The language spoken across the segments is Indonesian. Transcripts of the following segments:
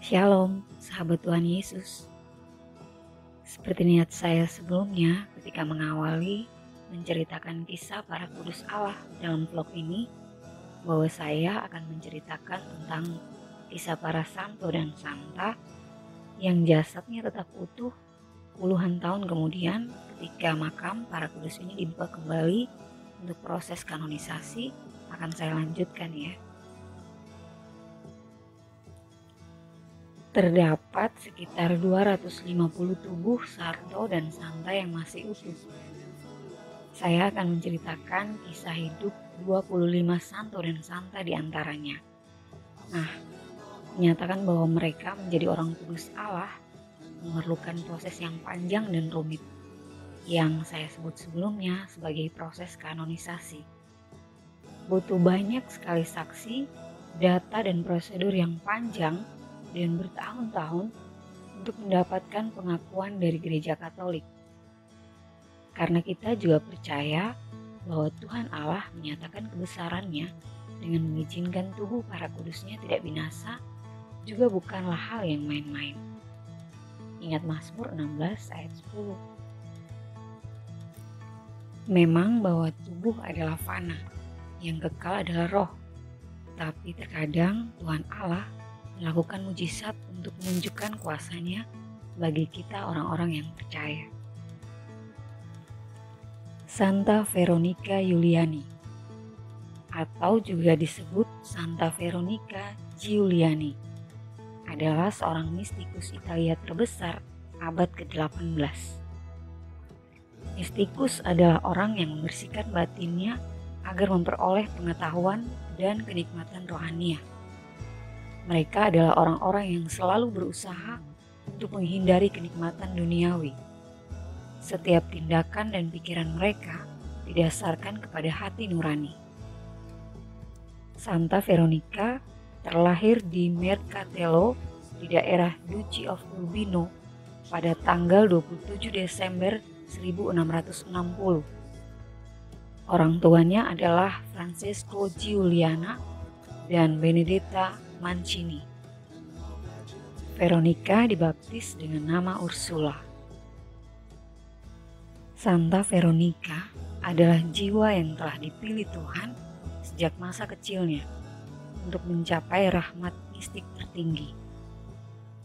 Shalom, sahabat Tuhan Yesus. Seperti niat saya sebelumnya ketika mengawali menceritakan kisah para kudus Allah dalam vlog ini, bahwa saya akan menceritakan tentang kisah para santo dan santa yang jasadnya tetap utuh puluhan tahun kemudian ketika makam para kudus ini dibuka kembali untuk proses kanonisasi. Akan saya lanjutkan ya. Terdapat sekitar 250 tubuh santo dan santa yang masih utuh. Saya akan menceritakan kisah hidup 25 santo dan santa di antaranya. Nah, menyatakan bahwa mereka menjadi orang kudus Allah memerlukan proses yang panjang dan rumit, yang saya sebut sebelumnya sebagai proses kanonisasi. Butuh banyak sekali saksi, data dan prosedur yang panjang dan bertahun-tahun untuk mendapatkan pengakuan dari Gereja Katolik. Karena kita juga percaya bahwa Tuhan Allah menyatakan kebesarannya dengan mengizinkan tubuh para kudusnya tidak binasa, juga bukanlah hal yang main-main. Ingat Mazmur 16 ayat 10. Memang bahwa tubuh adalah fana, yang kekal adalah roh. Tapi terkadang Tuhan Allah melakukan mujizat untuk menunjukkan kuasanya bagi kita orang-orang yang percaya. Santa Veronica Giuliani, atau juga disebut Santa Veronica Giuliani, adalah seorang mistikus Italia terbesar abad ke-18. Mistikus adalah orang yang membersihkan batinnya agar memperoleh pengetahuan dan kenikmatan rohania. Mereka adalah orang-orang yang selalu berusaha untuk menghindari kenikmatan duniawi. Setiap tindakan dan pikiran mereka didasarkan kepada hati nurani. Santa Veronica terlahir di Mercatello di daerah Duchy of Urbino pada tanggal 27 Desember 1660. Orang tuanya adalah Francesco Giuliana dan Benedetta Mancini. Veronica dibaptis dengan nama Ursula. Santa Veronica adalah jiwa yang telah dipilih Tuhan sejak masa kecilnya untuk mencapai rahmat mistik tertinggi.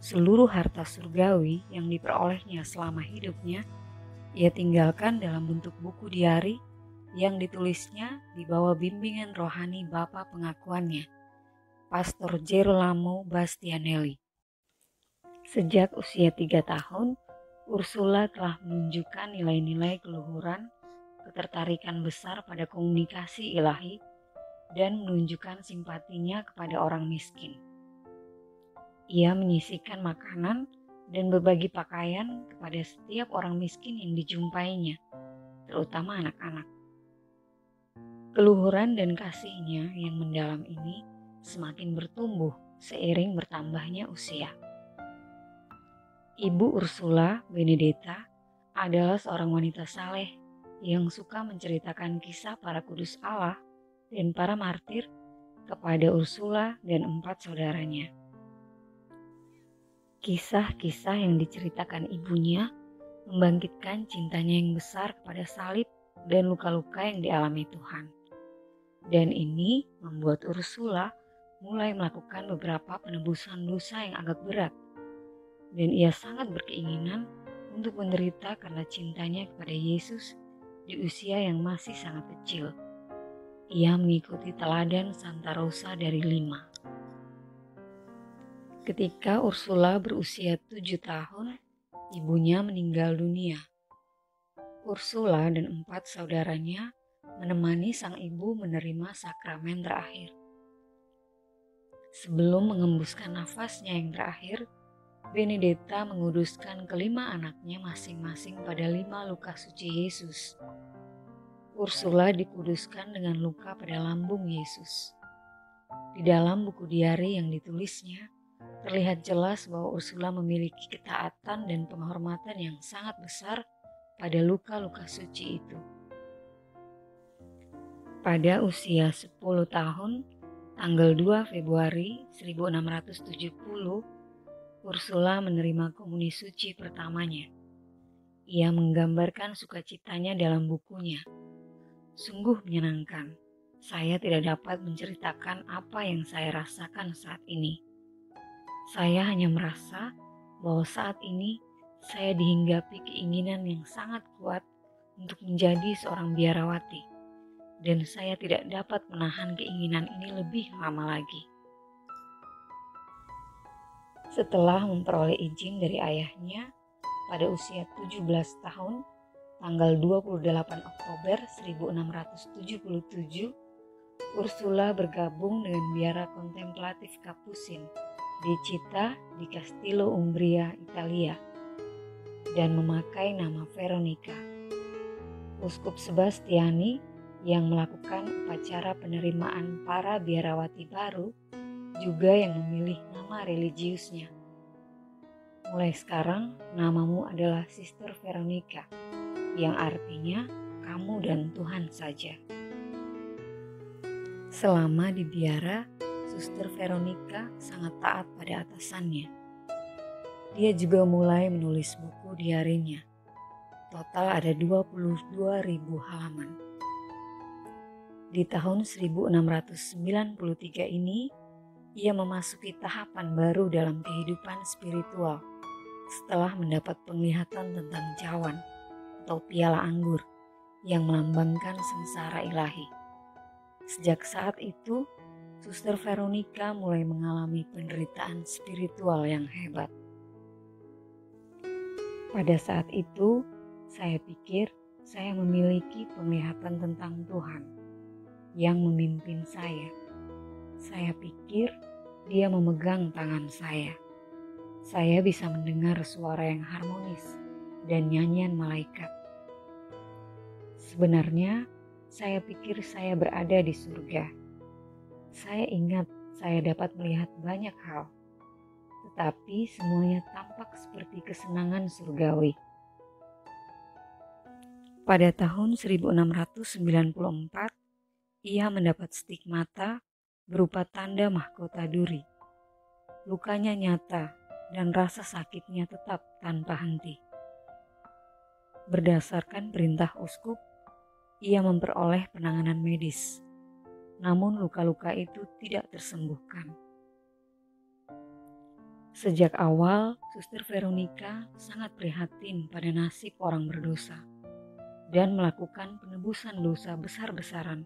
Seluruh harta surgawi yang diperolehnya selama hidupnya, ia tinggalkan dalam bentuk buku diari yang ditulisnya di bawah bimbingan rohani bapa pengakuannya, Pastor Gerolamo Bastianelli. Sejak usia 3 tahun, Ursula telah menunjukkan nilai-nilai keluhuran, ketertarikan besar pada komunikasi ilahi, dan menunjukkan simpatinya kepada orang miskin. Ia menyisihkan makanan dan berbagi pakaian kepada setiap orang miskin yang dijumpainya, terutama anak-anak. Keluhuran dan kasihnya yang mendalam ini semakin bertumbuh seiring bertambahnya usia. Ibu Ursula, Benedetta, adalah seorang wanita saleh yang suka menceritakan kisah para kudus Allah dan para martir kepada Ursula dan 4 saudaranya. Kisah-kisah yang diceritakan ibunya membangkitkan cintanya yang besar kepada salib dan luka-luka yang dialami Tuhan. Dan ini membuat Ursula mulai melakukan beberapa penebusan dosa yang agak berat. Dan ia sangat berkeinginan untuk menderita karena cintanya kepada Yesus di usia yang masih sangat kecil. Ia mengikuti teladan Santa Rosa dari Lima. Ketika Ursula berusia 7 tahun, ibunya meninggal dunia. Ursula dan 4 saudaranya menemani sang ibu menerima sakramen terakhir. Sebelum mengembuskan nafasnya yang terakhir, Benedetta menguduskan kelima anaknya masing-masing pada 5 luka suci Yesus. Ursula dikuduskan dengan luka pada lambung Yesus. Di dalam buku diari yang ditulisnya, terlihat jelas bahwa Ursula memiliki ketaatan dan penghormatan yang sangat besar pada luka-luka suci itu. Pada usia 10 tahun, tanggal 2 Februari 1670, Ursula menerima komuni suci pertamanya. Ia menggambarkan sukacitanya dalam bukunya. Sungguh menyenangkan. Saya tidak dapat menceritakan apa yang saya rasakan saat ini. Saya hanya merasa bahwa saat ini saya dihinggapi keinginan yang sangat kuat untuk menjadi seorang biarawati, dan saya tidak dapat menahan keinginan ini lebih lama lagi. Setelah memperoleh izin dari ayahnya pada usia 17 tahun, tanggal 28 Oktober 1677, Ursula bergabung dengan biara kontemplatif Kapusin di Città di Castello Umbria, Italia, dan memakai nama Veronica. Uskup Sebastiani yang melakukan upacara penerimaan para biarawati baru juga yang memilih nama religiusnya. Mulai sekarang namamu adalah Sister Veronica, yang artinya kamu dan Tuhan saja. Selama di biara, Suster Veronica sangat taat pada atasannya. Dia juga mulai menulis buku diarinya. Total ada 22.000 halaman. Di tahun 1693 ini, ia memasuki tahapan baru dalam kehidupan spiritual setelah mendapat penglihatan tentang cawan atau piala anggur yang melambangkan sengsara ilahi. Sejak saat itu, Suster Veronica mulai mengalami penderitaan spiritual yang hebat. Pada saat itu, saya pikir saya memiliki penglihatan tentang Tuhan yang memimpin saya. Saya pikir Dia memegang tangan saya. Saya bisa mendengar suara yang harmonis dan nyanyian malaikat. Sebenarnya, saya pikir saya berada di surga. Saya ingat saya dapat melihat banyak hal, tetapi semuanya tampak seperti kesenangan surgawi. Pada tahun 1694, ia mendapat stigmata berupa tanda mahkota duri. Lukanya nyata dan rasa sakitnya tetap tanpa henti. Berdasarkan perintah uskup, ia memperoleh penanganan medis. Namun luka-luka itu tidak tersembuhkan. Sejak awal, Suster Veronica sangat prihatin pada nasib orang berdosa dan melakukan penebusan dosa besar-besaran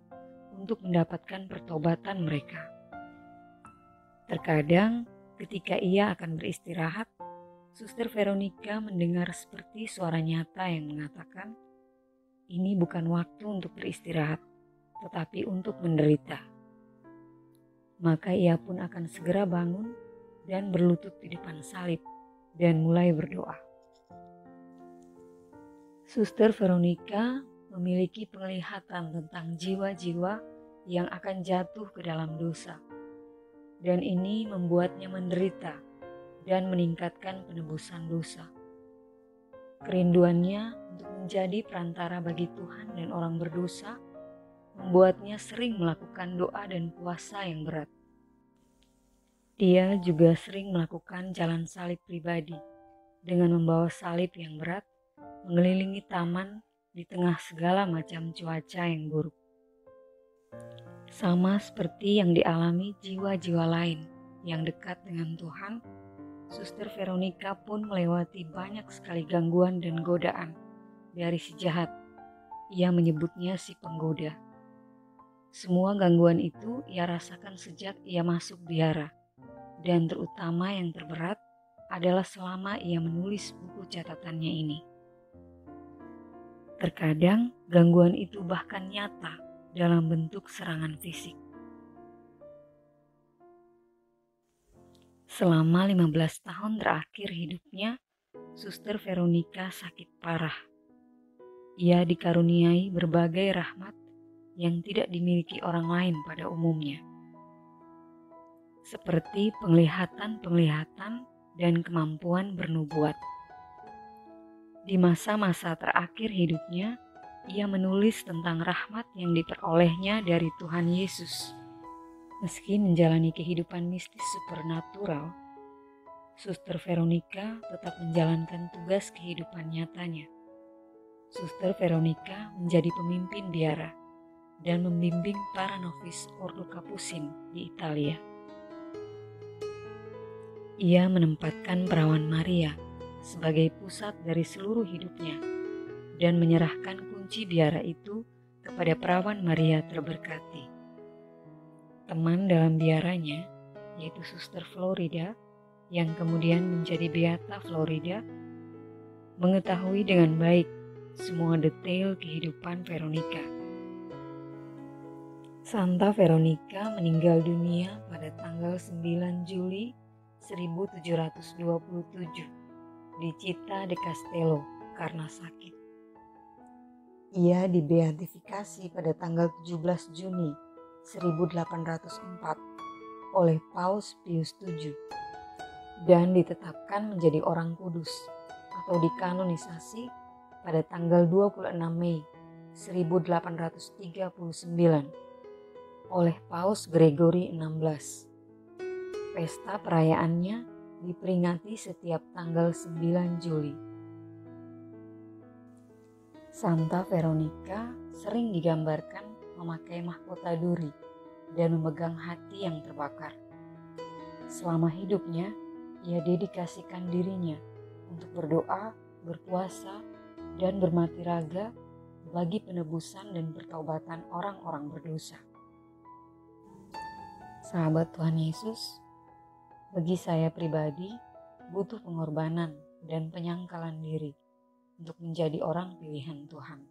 untuk mendapatkan pertobatan mereka. Terkadang, ketika ia akan beristirahat, Suster Veronica mendengar seperti suara nyata yang mengatakan, "Ini bukan waktu untuk beristirahat, tetapi untuk menderita." Maka ia pun akan segera bangun dan berlutut di depan salib dan mulai berdoa. Suster Veronica memiliki penglihatan tentang jiwa-jiwa yang akan jatuh ke dalam dosa, dan ini membuatnya menderita dan meningkatkan penebusan dosa. Kerinduannya untuk menjadi perantara bagi Tuhan dan orang berdosa membuatnya sering melakukan doa dan puasa yang berat. Dia juga sering melakukan jalan salib pribadi dengan membawa salib yang berat mengelilingi taman di tengah segala macam cuaca yang buruk. Sama seperti yang dialami jiwa-jiwa lain yang dekat dengan Tuhan, Suster Veronica pun melewati banyak sekali gangguan dan godaan dari si jahat. Ia menyebutnya si penggoda. Semua gangguan itu ia rasakan sejak ia masuk biara, dan terutama yang terberat adalah selama ia menulis buku catatannya ini. Terkadang gangguan itu bahkan nyata dalam bentuk serangan fisik. Selama 15 tahun terakhir hidupnya, Suster Veronica sakit parah. Ia dikaruniai berbagai rahmat yang tidak dimiliki orang lain pada umumnya, seperti penglihatan-penglihatan dan kemampuan bernubuat. Di masa-masa terakhir hidupnya, ia menulis tentang rahmat yang diperolehnya dari Tuhan Yesus. Meski menjalani kehidupan mistis supernatural, Suster Veronica tetap menjalankan tugas kehidupan nyatanya. Suster Veronica menjadi pemimpin biara dan membimbing para novis Ordo Capucin di Italia. Ia menempatkan perawan Maria sebagai pusat dari seluruh hidupnya dan menyerahkan kunci biara itu kepada perawan Maria terberkati. Teman dalam biaranya, yaitu Suster Florida, yang kemudian menjadi Beata Florida, mengetahui dengan baik semua detail kehidupan Veronica. Santa Veronica meninggal dunia pada tanggal 9 Juli 1727 di Città de Castello karena sakit. Ia dibeatifikasi pada tanggal 17 Juni 1804 oleh Paus Pius VII dan ditetapkan menjadi orang kudus atau dikanonisasi pada tanggal 26 Mei 1839 oleh Paus Gregory XVI. Pesta perayaannya diperingati setiap tanggal 9 Juli. Santa Veronica sering digambarkan memakai mahkota duri dan memegang hati yang terbakar. Selama hidupnya, ia dedikasikan dirinya untuk berdoa, berpuasa, dan bermati raga bagi penebusan dan pertaubatan orang-orang berdosa. Sahabat Tuhan Yesus, bagi saya pribadi butuh pengorbanan dan penyangkalan diri untuk menjadi orang pilihan Tuhan.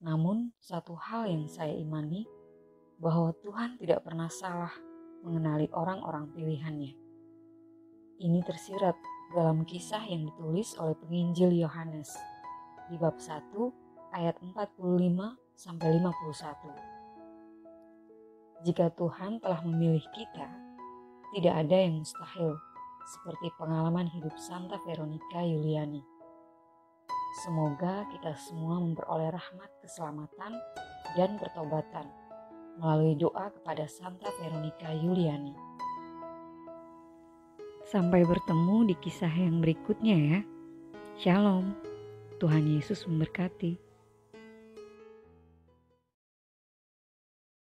Namun satu hal yang saya imani, bahwa Tuhan tidak pernah salah mengenali orang-orang pilihannya. Ini tersirat dalam kisah yang ditulis oleh penginjil Yohanes di bab 1 ayat 45-51. Jika Tuhan telah memilih kita, tidak ada yang mustahil, seperti pengalaman hidup Santa Veronica Yuliani. Semoga kita semua memperoleh rahmat keselamatan dan pertobatan melalui doa kepada Santa Veronica Yuliani. Sampai bertemu di kisah yang berikutnya ya. Shalom, Tuhan Yesus memberkati.